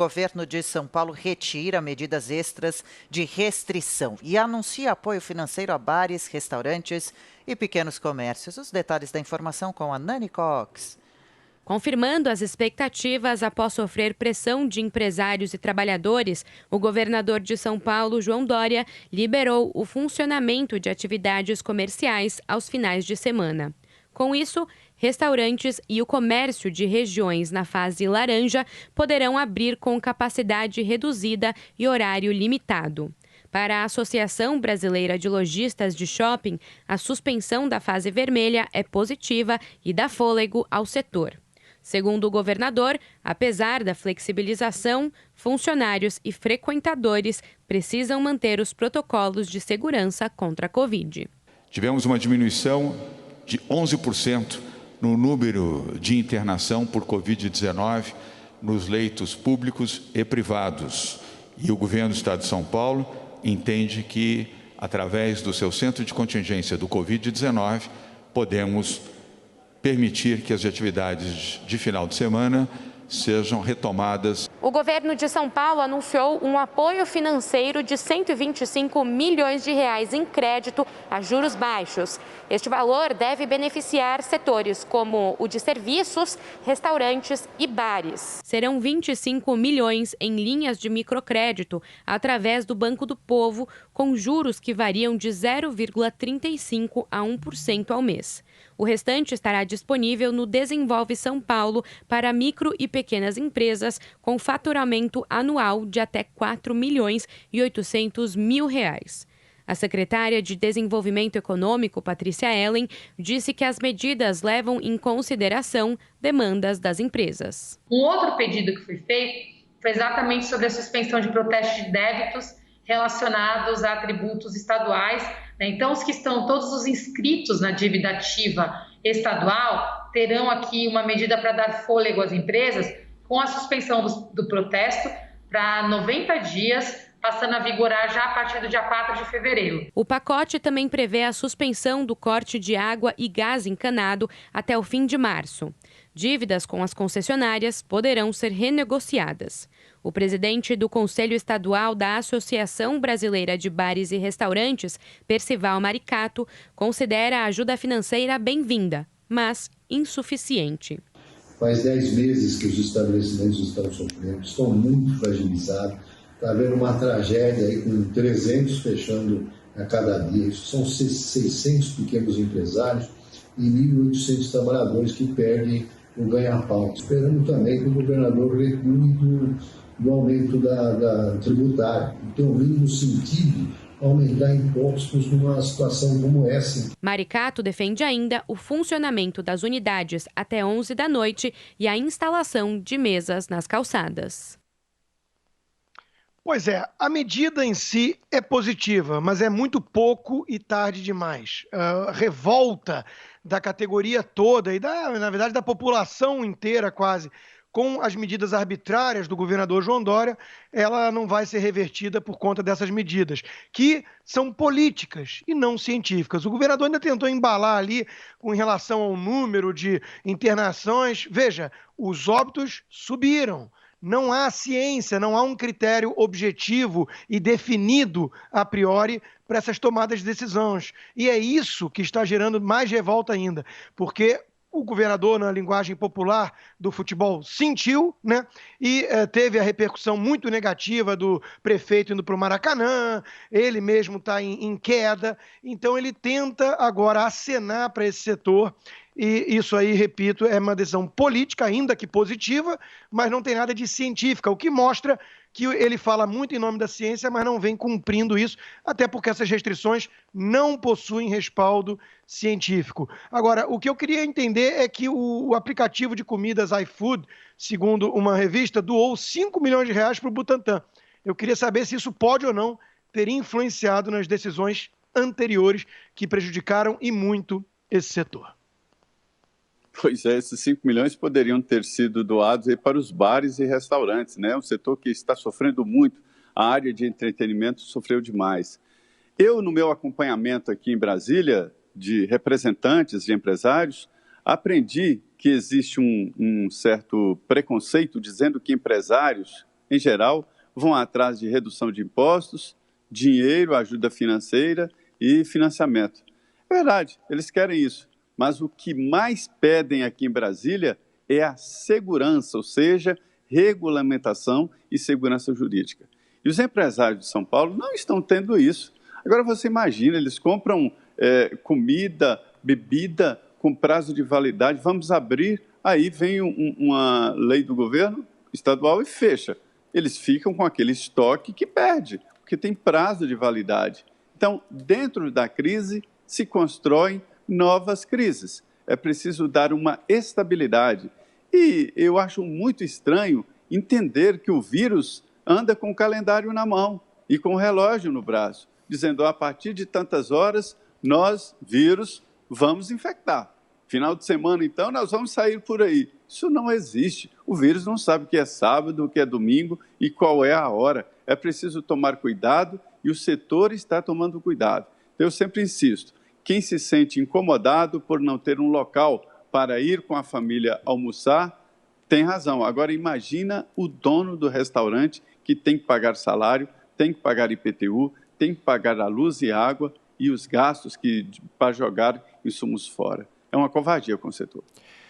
O governo de São Paulo retira medidas extras de restrição e anuncia apoio financeiro a bares, restaurantes e pequenos comércios. Os detalhes da informação com a Nani Cox. Confirmando as expectativas após sofrer pressão de empresários e trabalhadores, o governador de São Paulo, João Dória, liberou o funcionamento de atividades comerciais aos finais de semana. Com isso, restaurantes e o comércio de regiões na fase laranja poderão abrir com capacidade reduzida e horário limitado. Para a Associação Brasileira de Lojistas de Shopping, a suspensão da fase vermelha é positiva e dá fôlego ao setor. Segundo o governador, apesar da flexibilização, funcionários e frequentadores precisam manter os protocolos de segurança contra a Covid. Tivemos uma diminuição de 11% no número de internação por Covid-19 nos leitos públicos e privados. E o governo do Estado de São Paulo entende que, através do seu centro de contingência do Covid-19, podemos permitir que as atividades de final de semana sejam retomadas. O governo de São Paulo anunciou um apoio financeiro de 125 milhões de reais em crédito a juros baixos. Este valor deve beneficiar setores como o de serviços, restaurantes e bares. Serão 25 milhões em linhas de microcrédito através do Banco do Povo, com juros que variam de 0,35% a 1% ao mês. O restante estará disponível no Desenvolve São Paulo para micro e pequenas empresas com faturamento anual de até 4 milhões e 800 mil reais. A secretária de Desenvolvimento Econômico, Patrícia Ellen, disse que as medidas levam em consideração demandas das empresas. Um outro pedido que foi feito foi exatamente sobre a suspensão de protestos de débitos relacionados a tributos estaduais. Então, os que estão, todos os inscritos na dívida ativa estadual, terão aqui uma medida para dar fôlego às empresas, com a suspensão do protesto para 90 dias, passando a vigorar já a partir do dia 4 de fevereiro. O pacote também prevê a suspensão do corte de água e gás encanado até o fim de março. Dívidas com as concessionárias poderão ser renegociadas. O presidente do Conselho Estadual da Associação Brasileira de Bares e Restaurantes, Percival Maricato, considera a ajuda financeira bem-vinda, mas insuficiente. Faz 10 meses que os estabelecimentos estão sofrendo, estão muito fragilizados. Está havendo uma tragédia aí com 300 fechando a cada dia. Isso são 600 pequenos empresários e 1.800 trabalhadores que perdem o ganha-pão. Esperando também que o governador recue do aumento da tributária. Então, no mínimo sentido, aumentar impostos numa situação como essa. Maricato defende ainda o funcionamento das unidades até 11 da noite e a instalação de mesas nas calçadas. Pois é, a medida em si é positiva, mas é muito pouco e tarde demais. A revolta da categoria toda e, na verdade, da população inteira quase, com as medidas arbitrárias do governador João Dória, ela não vai ser revertida por conta dessas medidas, que são políticas e não científicas. O governador ainda tentou embalar ali com relação ao número de internações. Veja, os óbitos subiram. Não há ciência, não há um critério objetivo e definido a priori para essas tomadas de decisões. E é isso que está gerando mais revolta ainda, porque o governador, na linguagem popular do futebol, sentiu, né? E teve a repercussão muito negativa do prefeito indo para o Maracanã, ele mesmo está em queda, então ele tenta agora acenar para esse setor. E isso aí, repito, é uma decisão política, ainda que positiva, mas não tem nada de científica, o que mostra que ele fala muito em nome da ciência, mas não vem cumprindo isso, até porque essas restrições não possuem respaldo científico. Agora, o que eu queria entender é que o aplicativo de comidas iFood, segundo uma revista, doou 5 milhões de reais para o Butantan. Eu queria saber se isso pode ou não ter influenciado nas decisões anteriores que prejudicaram e muito esse setor. Pois é, esses 5 milhões poderiam ter sido doados aí para os bares e restaurantes, né? Um setor que está sofrendo muito, a área de entretenimento sofreu demais. Eu, no meu acompanhamento aqui em Brasília, de representantes de empresários, aprendi que existe um certo preconceito dizendo que empresários em geral, vão atrás de redução de impostos, dinheiro, ajuda financeira e financiamento. É verdade, eles querem isso, mas o que mais pedem aqui em Brasília é a segurança, ou seja, regulamentação e segurança jurídica. E os empresários de São Paulo não estão tendo isso. Agora você imagina, eles compram comida, bebida com prazo de validade, vamos abrir, aí vem uma lei do governo estadual e fecha. Eles ficam com aquele estoque que perde, porque tem prazo de validade. Então, dentro da crise, se constroem novas crises. É preciso dar uma estabilidade. E eu acho muito estranho entender que o vírus anda com o calendário na mão e com o relógio no braço, dizendo, a partir de tantas horas, nós, vírus, vamos infectar. Final de semana, então, nós vamos sair por aí. Isso não existe. O vírus não sabe o que é sábado, o que é domingo e qual é a hora. É preciso tomar cuidado e o setor está tomando cuidado. Eu sempre insisto, quem se sente incomodado por não ter um local para ir com a família almoçar, tem razão. Agora, imagina o dono do restaurante que tem que pagar salário, tem que pagar IPTU, tem que pagar a luz e água e os gastos para jogar insumos fora. É uma covardia com o setor.